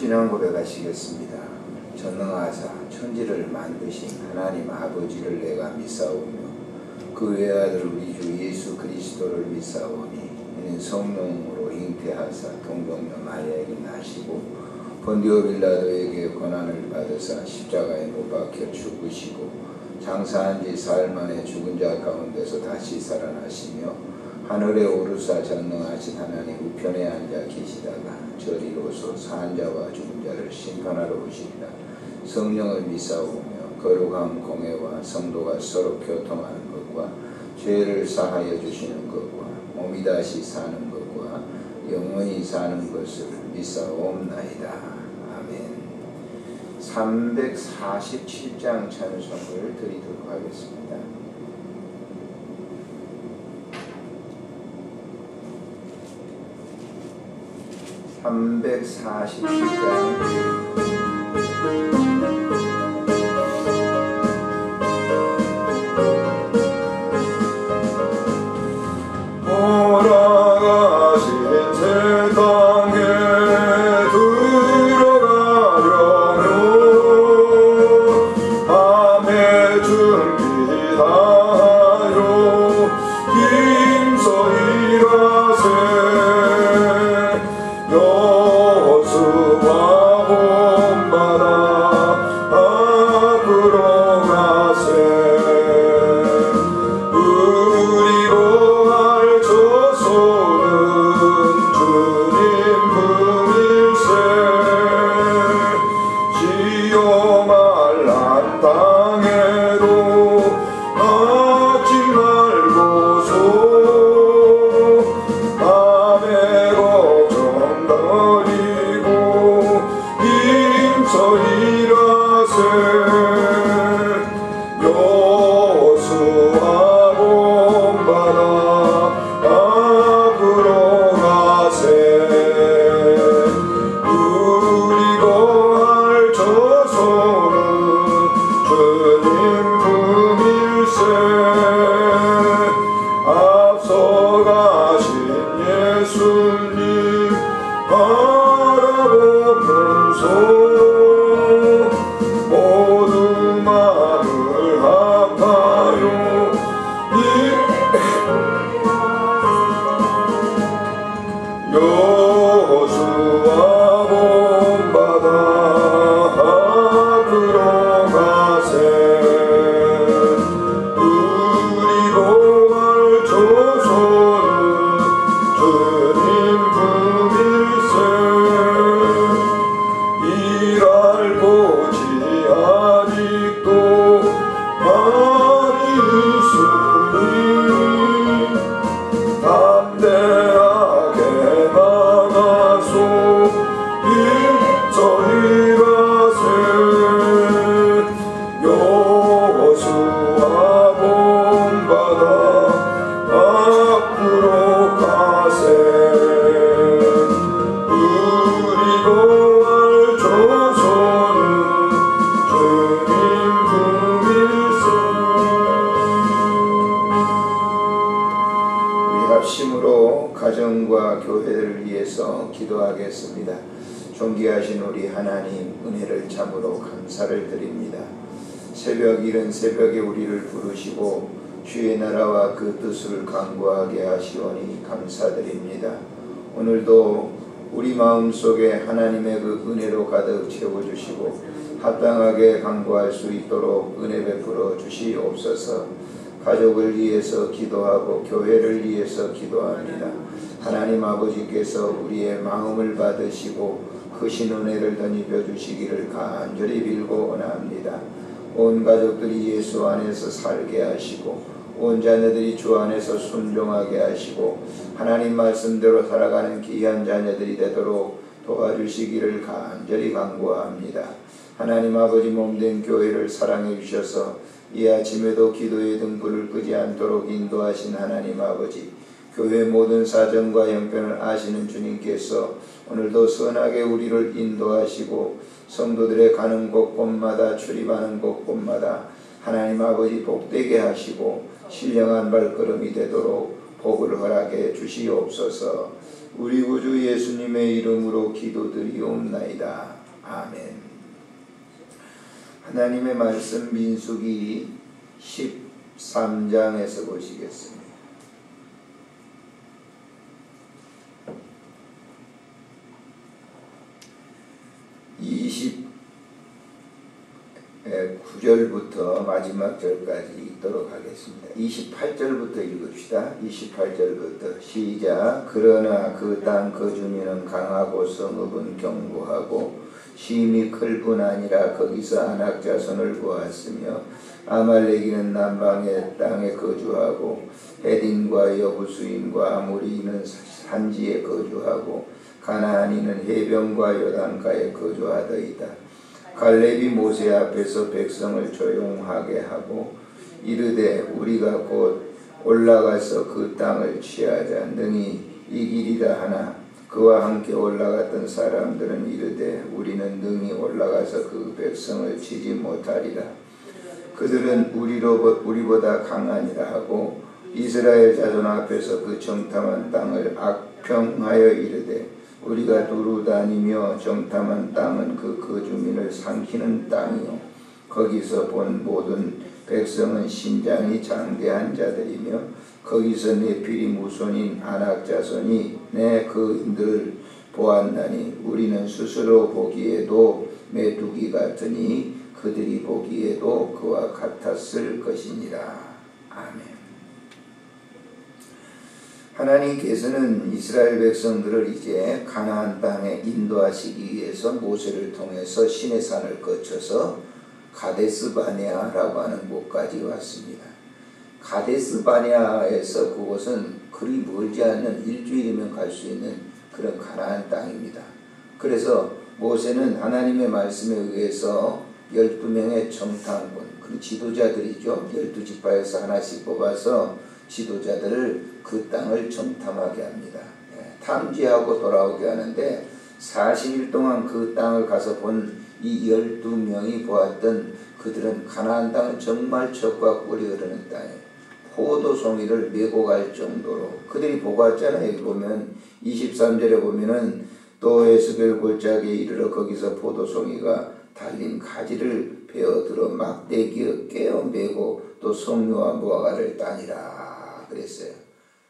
신앙 고백하시겠습니다. 전능하사 천지를 만드신 하나님 아버지를 내가 믿사오며 그 외아들 우리 주 예수 그리스도를 믿사오니 이는 성령으로 잉태하사 동정녀 마리아에게 나시고 본디오 빌라도에게 고난을 받으사 십자가에 못 박혀 죽으시고 장사한 지 사흘 만에 죽은 자 가운데서 다시 살아나시며 하늘에 오르사 전능하신 하나님 우편에 앉아 계시다가 저리로서 사한 자와 죽은 자를 심판하러 오시리라. 성령을 믿사오며 거룩한 공회와 성도가 서로 교통하는 것과 죄를 사하여 주시는 것과 몸이 다시 사는 것과 영원히 사는 것을 믿사옵나이다. 아멘. 347장 찬송을 드리도록 하겠습니다. 347장 가정과 교회를 위해서 기도하겠습니다. 존귀하신 우리 하나님, 은혜를 참으로 감사를 드립니다. 새벽 이른 새벽에 우리를 부르시고 주의 나라와 그 뜻을 강구하게 하시오니 감사드립니다. 오늘도 우리 마음속에 하나님의 그 은혜로 가득 채워주시고 합당하게 강구할 수 있도록 은혜 베풀어 주시옵소서. 가족을 위해서 기도하고 교회를 위해서 기도합니다. 하나님 아버지께서 우리의 마음을 받으시고 크신 은혜를 덧입혀 주시기를 간절히 빌고 원합니다. 온 가족들이 예수 안에서 살게 하시고 온 자녀들이 주 안에서 순종하게 하시고 하나님 말씀대로 살아가는 귀한 자녀들이 되도록 도와주시기를 간절히 간구합니다. 하나님 아버지 몸된 교회를 사랑해 주셔서 이 아침에도 기도의 등불을 끄지 않도록 인도하신 하나님 아버지, 교회 모든 사정과 형편을 아시는 주님께서 오늘도 선하게 우리를 인도하시고 성도들의 가는 곳곳마다 출입하는 곳곳마다 하나님 아버지 복되게 하시고 신령한 발걸음이 되도록 복을 허락해 주시옵소서. 우리 구주 예수님의 이름으로 기도드리옵나이다. 아멘. 하나님의 말씀 민수기 13장에서 보시겠습니다. (29절부터) 마지막 절까지 읽도록 하겠습니다. 28절부터 읽읍시다. 28절부터 시작. 그러나 그 땅 거주민은 강하고 성읍은 견고하고 심히 클 뿐 아니라 거기서 아낙 자손을 보았으며 아말렉인은 남방의 땅에 거주하고 헤딘과 여부수인과 아모리인은 산지에 거주하고 가나안인은 해변과 요단가에 거주하더이다. 갈렙이 모세 앞에서 백성을 조용하게 하고 이르되 우리가 곧 올라가서 그 땅을 취하자 능히 이기리라 하나 그와 함께 올라갔던 사람들은 이르되 우리는 능히 올라가서 그 백성을 치지 못하리라. 그들은 우리보다 강하니라 하고 이스라엘 자손 앞에서 그 정탐한 땅을 악평하여 이르되 우리가 두루 다니며 정탐한 땅은 그 거주민을 삼키는 땅이요 거기서 본 모든 백성은 신장이 장대한 자들이며 거기서 네피림 후손인 아낙 자손이 내 그인들을 보았나니 우리는 스스로 보기에도 메뚜기 같으니 그들이 보기에도 그와 같았을 것이니라. 아멘. 하나님께서는 이스라엘 백성들을 이제 가나안 땅에 인도하시기 위해서 모세를 통해서 시내산을 거쳐서 가데스 바네아라고 하는 곳까지 왔습니다. 가데스 바네아에서 그곳은 그리 멀지 않는 일주일이면 갈 수 있는 그런 가나안 땅입니다. 그래서 모세는 하나님의 말씀에 의해서 12명의 정탐꾼, 그 지도자들이죠. 12지파에서 하나씩 뽑아서 지도자들을 그 땅을 정탐하게 합니다. 탐지하고 돌아오게 하는데 40일 동안 그 땅을 가서 본 이 12명이 보았던 그들은 가나안 땅은 정말 젖과 꿀이 흐르는 땅이에요. 포도송이를 메고 갈 정도로 그들이 보고 왔잖아요. 여기 보면 23절에 보면은 또 에스겔 골짜기에 이르러 거기서 포도송이가 달린 가지를 베어들어 막대기에 깨어 메고 또 석류와 무화과를 따니라 그랬어요.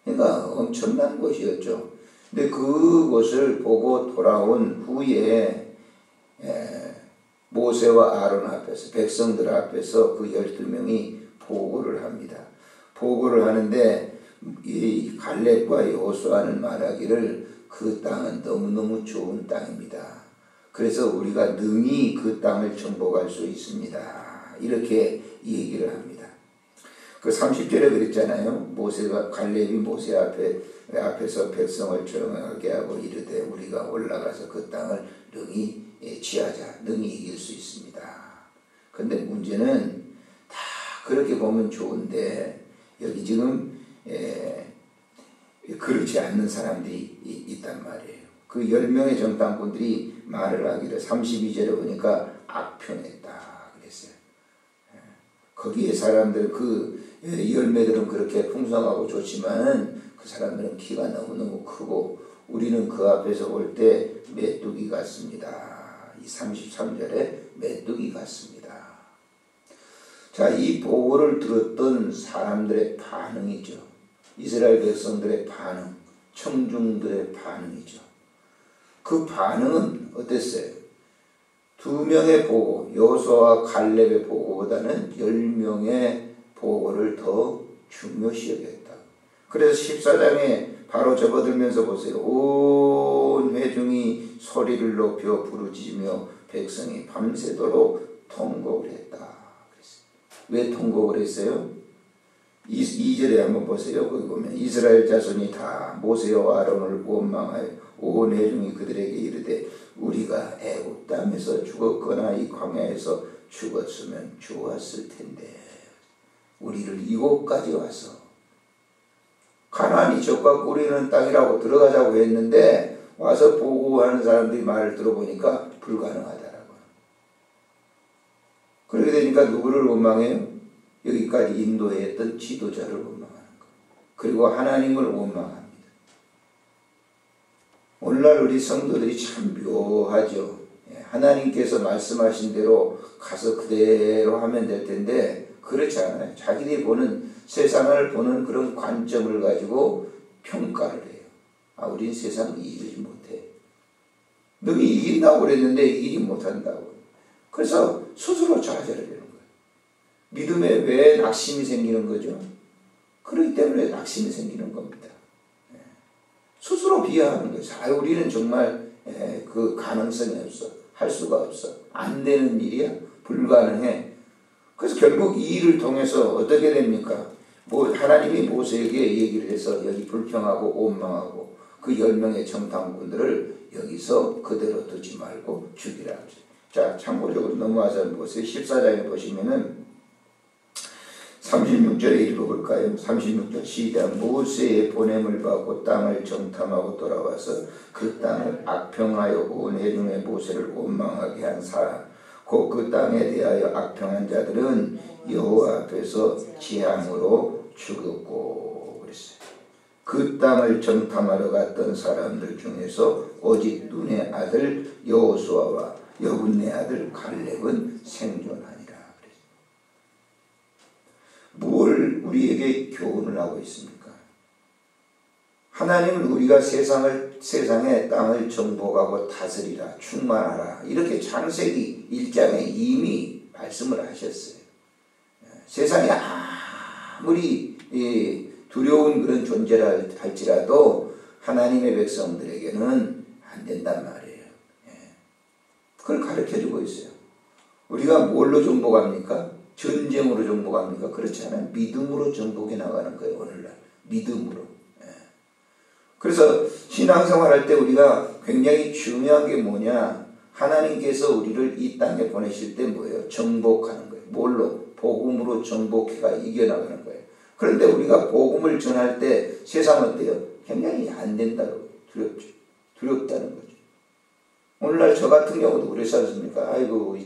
그러니까 엄청난 곳이었죠. 근데 그곳을 보고 돌아온 후에 모세와 아론 앞에서 백성들 앞에서 그 12명이 보고를 합니다. 보고를 하는데 이 갈렙과 여호수아는 말하기를 그 땅은 너무너무 좋은 땅입니다. 그래서 우리가 능히 그 땅을 정복할 수 있습니다. 이렇게 얘기를 합니다. 그 30절에 그랬잖아요. 모세가 갈렙이 모세 앞에서 백성을 조용하게 하고 이르되 우리가 올라가서 그 땅을 능히 취하자. 능히 이길 수 있습니다. 그런데 문제는 다 그렇게 보면 좋은데 여기 지금 그렇지 않는 사람들이 있단 말이에요. 그 10명의 정탐꾼들이 말을 하기를 32절에 보니까 악평했다 그랬어요. 거기에 사람들 그 열매들은 그렇게 풍성하고 좋지만 그 사람들은 키가 너무너무 크고 우리는 그 앞에서 볼 때 메뚜기 같습니다. 이 33절에 메뚜기 같습니다. 자, 이 보고를 들었던 사람들의 반응이죠. 이스라엘 백성들의 반응, 청중들의 반응이죠. 그 반응은 어땠어요? 2명의 보고, 여호수아와 갈렙의 보고보다는 10명의 보고를 더 중요시 여겼다. 그래서 14장에 바로 접어들면서 보세요. 온 회중이 소리를 높여 부르짖으며 백성이 밤새도록 통곡을 했다. 왜 통곡을 했어요? 2절에 한번 보세요. 거기 보면 이스라엘 자손이 다 모세와 아론을 원망하여 온 회중이 그들에게 이르되 우리가 애굽 땅에서 죽었거나 이 광야에서 죽었으면 좋았을 텐데 우리를 이곳까지 와서 가나안이 젖과 꿀이 흐르는 땅이라고 들어가자고 했는데 와서 보고하는 사람들이 말을 들어보니까 불가능하더라고요. 그렇게 되니까 누구를 원망해요? 여기까지 인도했던 지도자를 원망하는 거예요. 그리고 하나님을 원망합니다. 오늘날 우리 성도들이 참 묘하죠. 하나님께서 말씀하신 대로 가서 그대로 하면 될 텐데 그렇지 않아요. 자기들이 보는 세상을 보는 그런 관점을 가지고 평가를 해요. 아, 우린 세상을 이기지 못해. 너희 이긴다고 그랬는데 이기지 못한다고. 그래서 스스로 좌절을 하는 거예요. 믿음에 왜 낙심이 생기는 거죠? 그렇기 때문에 낙심이 생기는 겁니다. 스스로 비하하는 거예요. 아, 우리는 정말 그 가능성이 없어. 할 수가 없어. 안 되는 일이야. 불가능해. 그래서 결국 이 일을 통해서 어떻게 됩니까? 하나님이 모세에게 얘기를 해서 여기 불평하고 원망하고 그 10명의 정탐꾼들을 여기서 그대로 두지 말고 죽이라. 자, 참고적으로 넘어와서 모세 14장에 보시면은 36절에 읽어볼까요? 36절 시작. 모세의 보냄을 받고 땅을 정탐하고 돌아와서 그 땅을 악평하여 온 회중의 모세를 원망하게 한 사람 곧 그 땅에 대하여 악평한 자들은 여호와 앞에서 재앙으로 죽었고 그랬어요. 그 땅을 정탐하러 갔던 사람들 중에서 오직 눈의 아들 여호수아와 여분네 아들 갈렙은 생존하니라. 뭘 우리에게 교훈을 하고 있습니까? 하나님은 우리가 세상의 땅을 정복하고 다스리라, 충만하라 이렇게 창세기 1장에 이미 말씀을 하셨어요. 세상에 아무리 두려운 그런 존재라 할지라도 하나님의 백성들에게는 안 된단 말이에요. 그걸 가르쳐주고 있어요. 우리가 뭘로 정복합니까? 전쟁으로 정복합니까? 그렇지 않아요. 믿음으로 정복해 나가는 거예요. 오늘날 믿음으로. 그래서 신앙생활할 때 우리가 굉장히 중요한 게 뭐냐? 하나님께서 우리를 이 땅에 보내실 때 뭐예요? 정복하는 거예요. 뭘로? 복음으로 정복해가 이겨나가는 거예요. 그런데 우리가 복음을 전할 때 세상은 어때요? 굉장히 안 된다고 두렵죠. 두렵다는 거죠. 오늘날 저 같은 경우도 그렇지 않습니까? 아이고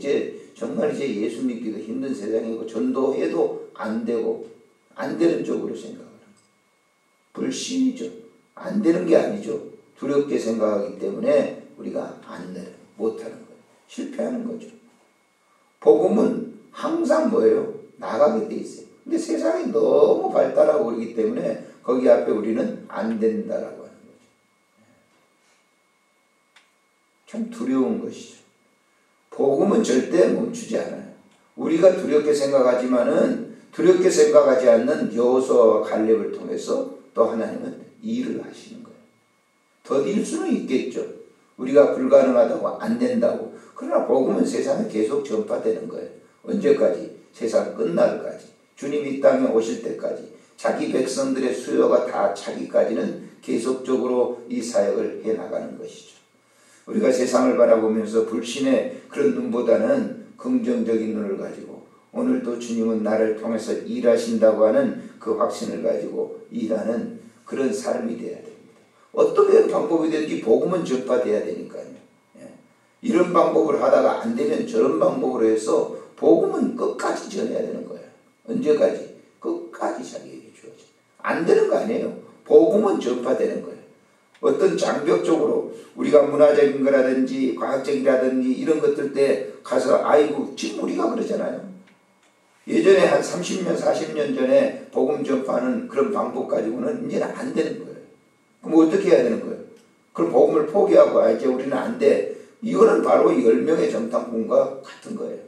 정말 이제 예수 믿기도 힘든 세상이고 전도해도 안 되고 안 되는 쪽으로 생각을 합니다. 불신이죠. 안 되는 게 아니죠. 두렵게 생각하기 때문에 우리가 못하는 거예요. 실패하는 거죠. 복음은 항상 뭐예요? 나가게 돼 있어요. 근데 세상이 너무 발달하고 그러기 때문에 거기 앞에 우리는 안 된다라고 하는 거죠. 참 두려운 것이죠. 복음은 절대 멈추지 않아요. 우리가 두렵게 생각하지만은 두렵게 생각하지 않는 여호수아와 갈렙을 통해서 또 하나님은 일을 하시는 거예요. 더딜 수는 있겠죠. 우리가 불가능하다고 안 된다고. 그러나 복음은 세상에 계속 전파되는 거예요. 언제까지? 세상 끝날까지. 주님이 이 땅에 오실 때까지. 자기 백성들의 수요가 다 차기까지는 계속적으로 이 사역을 해나가는 것이죠. 우리가 세상을 바라보면서 불신의 그런 눈보다는 긍정적인 눈을 가지고 오늘도 주님은 나를 통해서 일하신다고 하는 그 확신을 가지고 일하는 그런 삶이 되어야 됩니다. 어떻게 방법이든지 복음은 전파돼야 되니까요. 이런 방법을 하다가 안 되면 저런 방법으로 해서 복음은 끝까지 전해야 되는 거예요. 언제까지? 끝까지 자기에게 주어져. 안 되는 거 아니에요. 복음은 전파되는 거예요. 어떤 장벽적으로 우리가 문화적인 거라든지 과학적이라든지 이런 것들 때 가서 아이고 지금 우리가 그러잖아요. 예전에 한 30년 40년 전에 복음 전파하는 그런 방법 가지고는 이제는 안 되는 거예요. 그럼 어떻게 해야 되는 거예요? 그럼 복음을 포기하고 이제 우리는 안 돼. 이거는 바로 10명의 정탐꾼과 같은 거예요.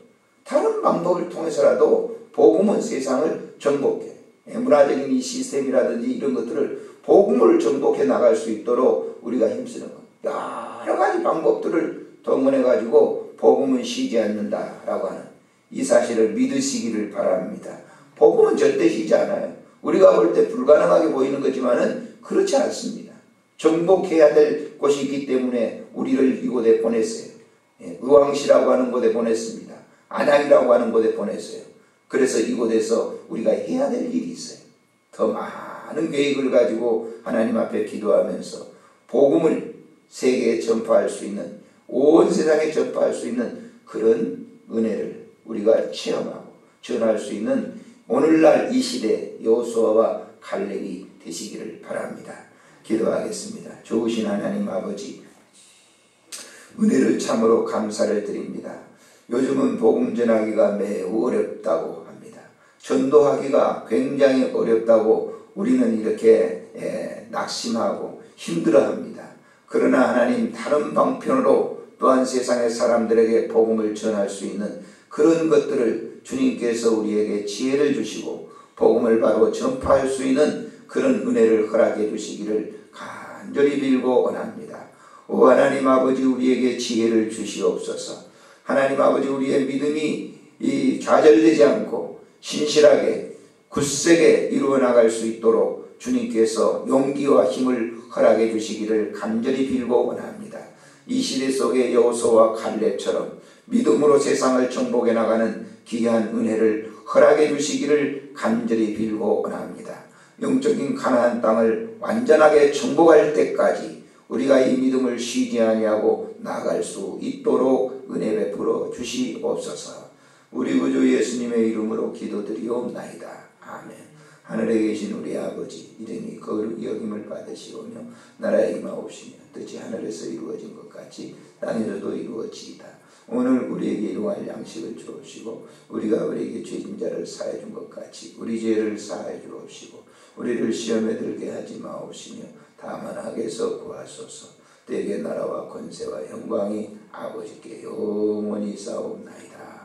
다른 방법을 통해서라도 복음은 세상을 정복해. 문화적인 이 시스템이라든지 이런 것들을 복음을 정복해 나갈 수 있도록 우리가 힘쓰는 거예요. 여러 가지 방법들을 동원해 가지고 복음은 쉬지 않는다라고 하는 이 사실을 믿으시기를 바랍니다. 복음은 절대 쉬지 않아요. 우리가 볼 때 불가능하게 보이는 거지만은 그렇지 않습니다. 정복해야 될 곳이 있기 때문에 우리를 이곳에 보냈어요. 의왕시라고 하는 곳에 보냈습니다. 안양이라고 하는 곳에 보냈어요. 그래서 이곳에서 우리가 해야 될 일이 있어요. 더 많은 계획을 가지고 하나님 앞에 기도하면서 복음을 세계에 전파할 수 있는, 온 세상에 전파할 수 있는 그런 은혜를 우리가 체험하고 전할 수 있는 오늘날 이 시대 여호수아와 갈렙이 되시기를 바랍니다. 기도하겠습니다. 좋으신 하나님 아버지, 은혜를 참으로 감사를 드립니다. 요즘은 복음 전하기가 매우 어렵다고 합니다. 전도하기가 굉장히 어렵다고 우리는 이렇게 낙심하고 힘들어합니다. 그러나 하나님, 다른 방편으로 또한 세상의 사람들에게 복음을 전할 수 있는 그런 것들을 주님께서 우리에게 지혜를 주시고 복음을 바로 전파할 수 있는 그런 은혜를 허락해 주시기를 간절히 빌고 원합니다. 오 하나님 아버지, 우리에게 지혜를 주시옵소서. 하나님 아버지, 우리의 믿음이 좌절되지 않고 신실하게 굳세게 이루어 나갈 수 있도록 주님께서 용기와 힘을 허락해 주시기를 간절히 빌고 원합니다. 이 시대 속에 여호수아와 갈렙처럼 믿음으로 세상을 정복해 나가는 귀한 은혜를 허락해 주시기를 간절히 빌고 원합니다. 영적인 가나안 땅을 완전하게 정복할 때까지 우리가 이 믿음을 쉬지 아니하고 나아갈 수 있도록 은혜 베풀어 주시옵소서. 우리 구주 예수님의 이름으로 기도드리옵나이다. 아멘. 하늘에 계신 우리 아버지, 이름이 거룩히 여김을 받으시오며 나라에 임하옵시며 뜻이 하늘에서 이루어진 것 같이 땅에서도 이루어지이다. 오늘 우리에게 일용할 양식을 주옵시고 우리가 우리에게 죄진 자를 사해 준 것 같이 우리 죄를 사해 주옵시고 우리를 시험에 들게 하지 마옵시며 다만 악에서 구하소서. 대개 나라와 권세와 영광이 아버지께 영원히 싸움나이다.